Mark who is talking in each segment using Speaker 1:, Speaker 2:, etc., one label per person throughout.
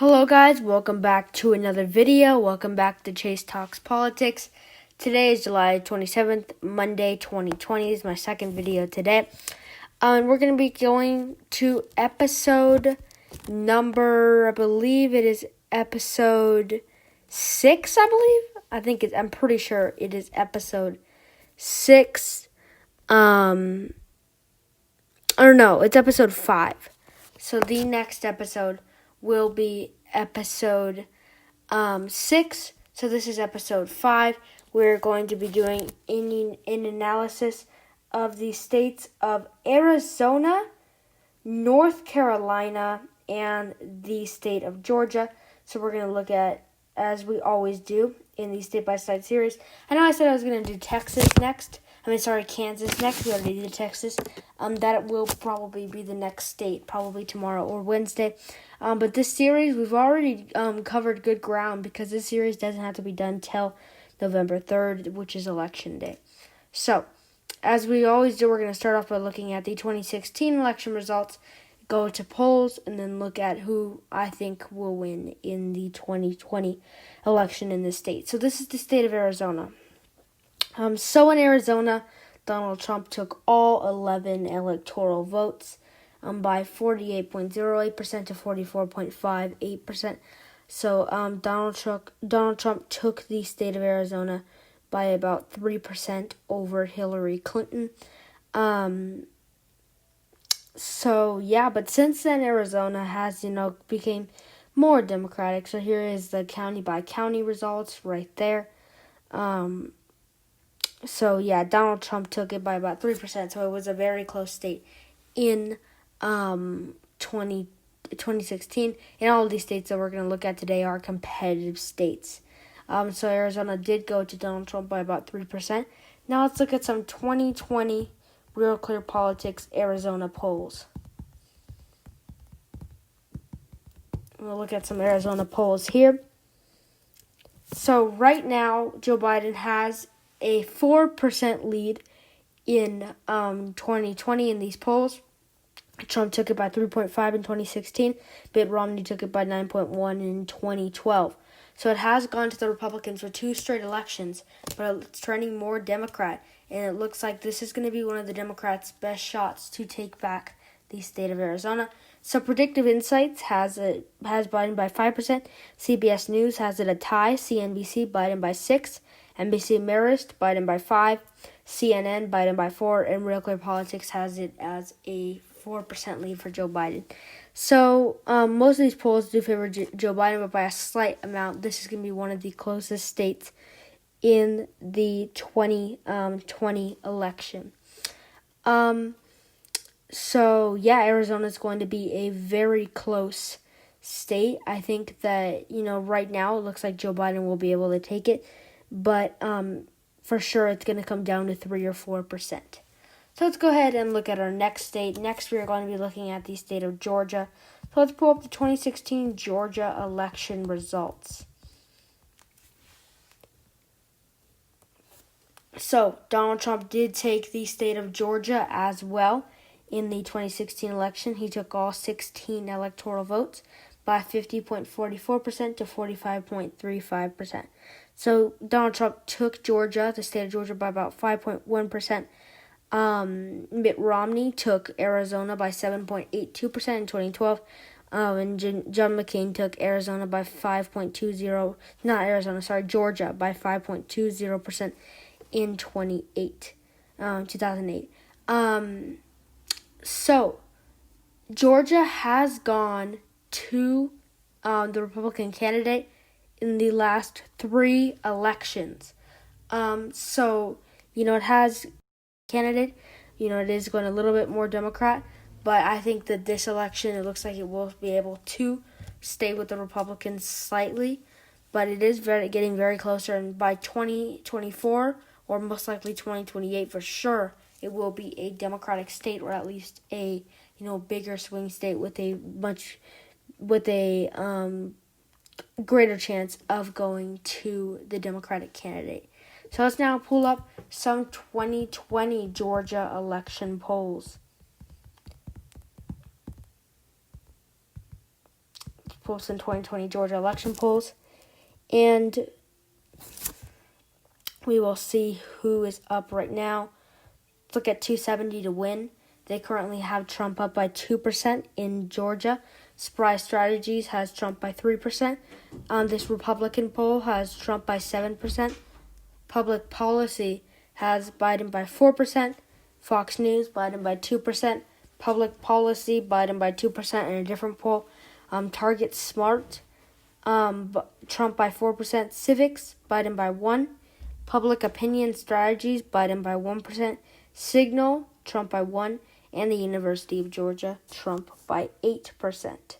Speaker 1: Hello guys, welcome back to another video. Welcome back to Chase Talks Politics. Today is July 27th, Monday 2020 is my second video today. And we're going to be going to episode number, I believe it is episode 6, I'm pretty sure it is episode 6. Or no, it's episode 5. So the next episode will be episode 6. So this is episode 5. We're going to be doing an analysis of the states of Arizona, North Carolina, and the state of Georgia. So we're going to look at, as we always do in the state-by-state series. I know I said I was going to do Kansas next. We already did Texas. That will probably be the next state, probably tomorrow or Wednesday. But this series, we've already covered good ground because this series doesn't have to be done till November 3rd, which is election day. So, as we always do, we're going to start off by looking at the 2016 election results, go to polls, and then look at who I think will win in the 2020 election in this state. So this is the state of Arizona. So in Arizona, Donald Trump took all 11 electoral votes by 48.08% to 44.58%. So Donald Trump took the state of Arizona by about 3% over Hillary Clinton. But since then Arizona has, became more Democratic. So here is the county by county results right there. Donald Trump took it by about 3%, so it was a very close state in 2016. And all of these states that we're going to look at today are competitive states. So Arizona did go to Donald Trump by about 3%. Now let's look at some 2020 Real Clear Politics Arizona polls. We'll look at some Arizona polls here. So right now, Joe Biden has a 4% lead in 2020 in these polls. Trump took it by 3.5 in 2016. Mitt Romney took it by 9.1 in 2012. So it has gone to the Republicans for 2 straight elections, but it's trending more Democrat. And it looks like this is going to be one of the Democrats' best shots to take back the state of Arizona. So Predictive Insights has Biden by 5%. CBS News has it a tie. CNBC, Biden by 6. NBC Marist, Biden by 5. CNN, Biden by 4. And Real Clear Politics has it as a 4% lead for Joe Biden. So most of these polls do favor Joe Biden, but by a slight amount. This is going to be one of the closest states in the 2020 election. Arizona is going to be a very close state. I think that, right now it looks like Joe Biden will be able to take it. But for sure it's going to come down to 3 or 4%. So let's go ahead and look at our next state. Next we are going to be looking at the state of Georgia. So let's pull up the 2016 Georgia election results. So Donald Trump did take the state of Georgia as well in the 2016 election. He took all 16 electoral votes by 50.44% to 45.35%. So Donald Trump took Georgia, the state of Georgia, by about 5.1%. Mitt Romney took Arizona by 7.82% in 2012. And John McCain took Arizona by 5.20, Georgia by 5.20% in 2008. So Georgia has gone to the Republican candidate in the last 3 elections. It has candidate, it is going a little bit more Democrat, but I think that this election, it looks like it will be able to stay with the Republicans slightly, but it is getting very closer, and by 2024, or most likely 2028 for sure, it will be a Democratic state, or at least a, bigger swing state with a greater chance of going to the Democratic candidate. So let's now pull up some 2020 Georgia election polls. Rasmussen 2020 Georgia election polls. And we will see who is up right now. Let's look at 270 to win. They currently have Trump up by 2% in Georgia. Surprise Strategies has Trump by 3%. This Republican poll has Trump by 7%. Public Policy has Biden by 4%. Fox News, Biden by 2%. Public Policy, Biden by 2% in a different poll. Target Smart, Trump by 4%. Civics, Biden by 1%. Public Opinion Strategies, Biden by 1%. Signal, Trump by 1%. And the University of Georgia, Trump by 8%. Let's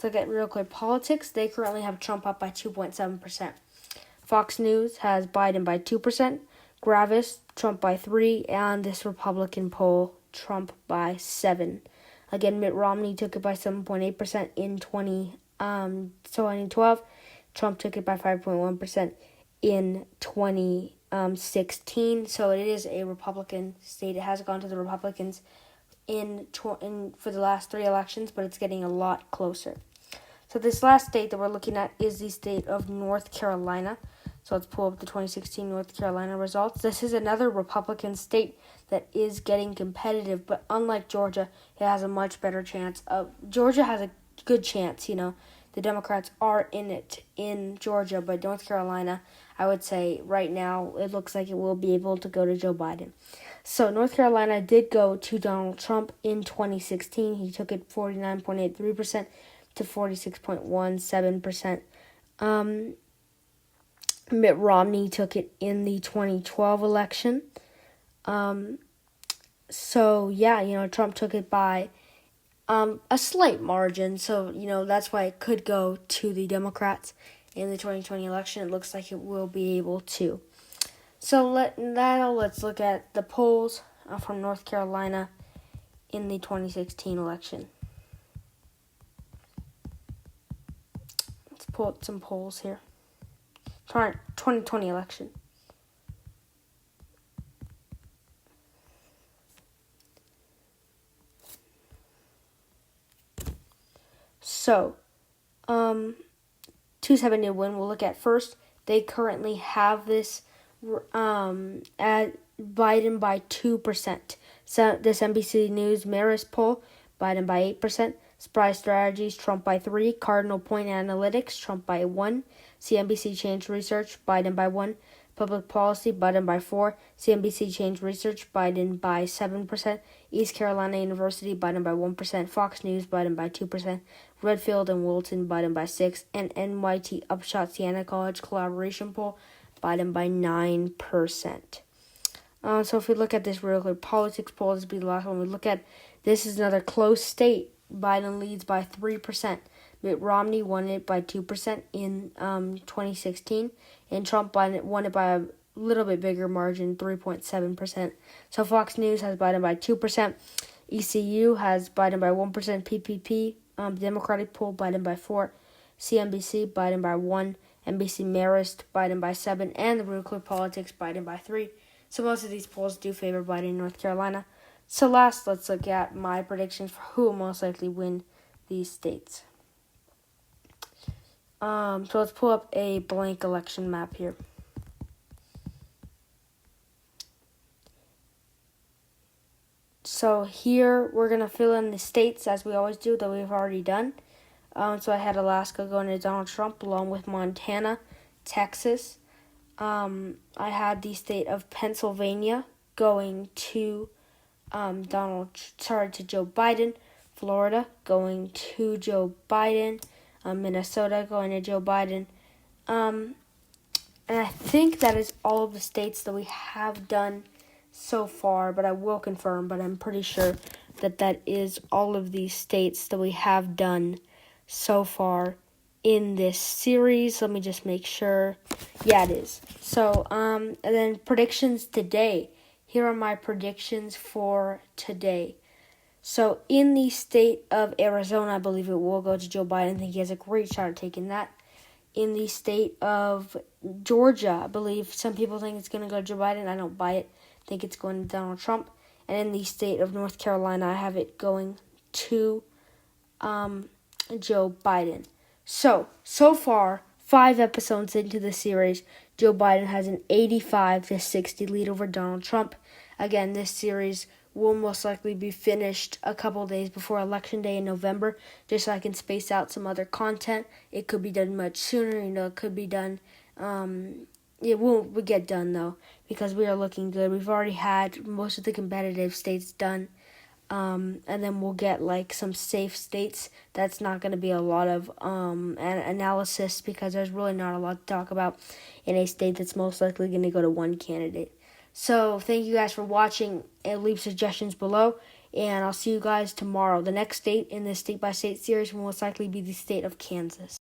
Speaker 1: look at Real Clear Politics. They currently have Trump up by 2.7%. Fox News has Biden by 2%. Gravis, Trump by 3%. And this Republican poll, Trump by 7%. Again, Mitt Romney took it by 7.8% in 2012. Trump took it by 5.1% in 2016. So it is a Republican state. It has gone to the Republicans for the last 3 elections, but it's getting a lot closer. So this last state that we're looking at is the state of North Carolina. So let's pull up the 2016 North Carolina results. This is another Republican state that is getting competitive, but unlike Georgia, it has a much better chance of. Georgia has a good chance, The Democrats are in it in Georgia, but North Carolina, I would say right now, it looks like it will be able to go to Joe Biden. So North Carolina did go to Donald Trump in 2016. He took it 49.83% to 46.17%. Mitt Romney took it in the 2012 election. Trump took it by a slight margin. So, that's why it could go to the Democrats in the 2020 election. It looks like it will be able to. So let's look at the polls from North Carolina in the 2016 election. Let's pull up some polls here. 2020 election. So, 270 to win. We'll look at first. They currently have this at Biden by 2%. So this NBC News Marist poll, Biden by 8%. Surprise Strategies, Trump by 3%. Cardinal Point Analytics, Trump by 1%. CNBC Change Research, Biden by 1%. Public Policy, Biden by 4%. CNBC Change Research, Biden by 7%. East Carolina University, Biden by 1%. Fox News, Biden by 2%. Redfield and Wilton, Biden by 6%. And NYT Upshot Siena College Collaboration Poll, Biden by 9%. So if we look at this Real Clear Politics poll, this will be the last one we look at. This is another close state. Biden leads by 3%. Mitt Romney won it by 2% in 2016. And Trump won it by a little bit bigger margin, 3.7%. So Fox News has Biden by 2%. ECU has Biden by 1%. PPP, Democratic poll, Biden by 4%. CNBC, Biden by 1%. NBC Marist, Biden by 7%. And the Real Clear Politics, Biden by 3%. So most of these polls do favor Biden in North Carolina. So last, let's look at my predictions for who will most likely win these states. So let's pull up a blank election map here. So here we're going to fill in the states as we always do that we've already done. So I had Alaska going to Donald Trump along with Montana, Texas. I had the state of Pennsylvania going to to Joe Biden. Florida going to Joe Biden. Minnesota going to Joe Biden. And I think that is all of the states that we have done so far, but I will confirm, but I'm pretty sure that is all of these states that we have done so far in this series. Let me just make sure. Yeah, it is. So, and then predictions today. Here are my predictions for today. So, in the state of Arizona, I believe it will go to Joe Biden. I think he has a great shot at taking that. In the state of Georgia, I believe some people think it's going to go to Joe Biden. I don't buy it. I think it's going to Donald Trump. And in the state of North Carolina, I have it going to Joe Biden. So far, 5 episodes into the series, Joe Biden has an 85-60 lead over Donald Trump. Again, this series will most likely be finished a couple days before Election Day in November, just so I can space out some other content. It could be done much sooner, it could be done. It won't get done, though, because we are looking good. We've already had most of the competitive states done. And then we'll get like some safe states. That's not going to be a lot of analysis, because there's really not a lot to talk about in a state that's most likely going to go to one candidate. So thank you guys for watching, and leave suggestions below, and I'll see you guys tomorrow. The next state in this state-by-state series will most likely be the state of Kansas.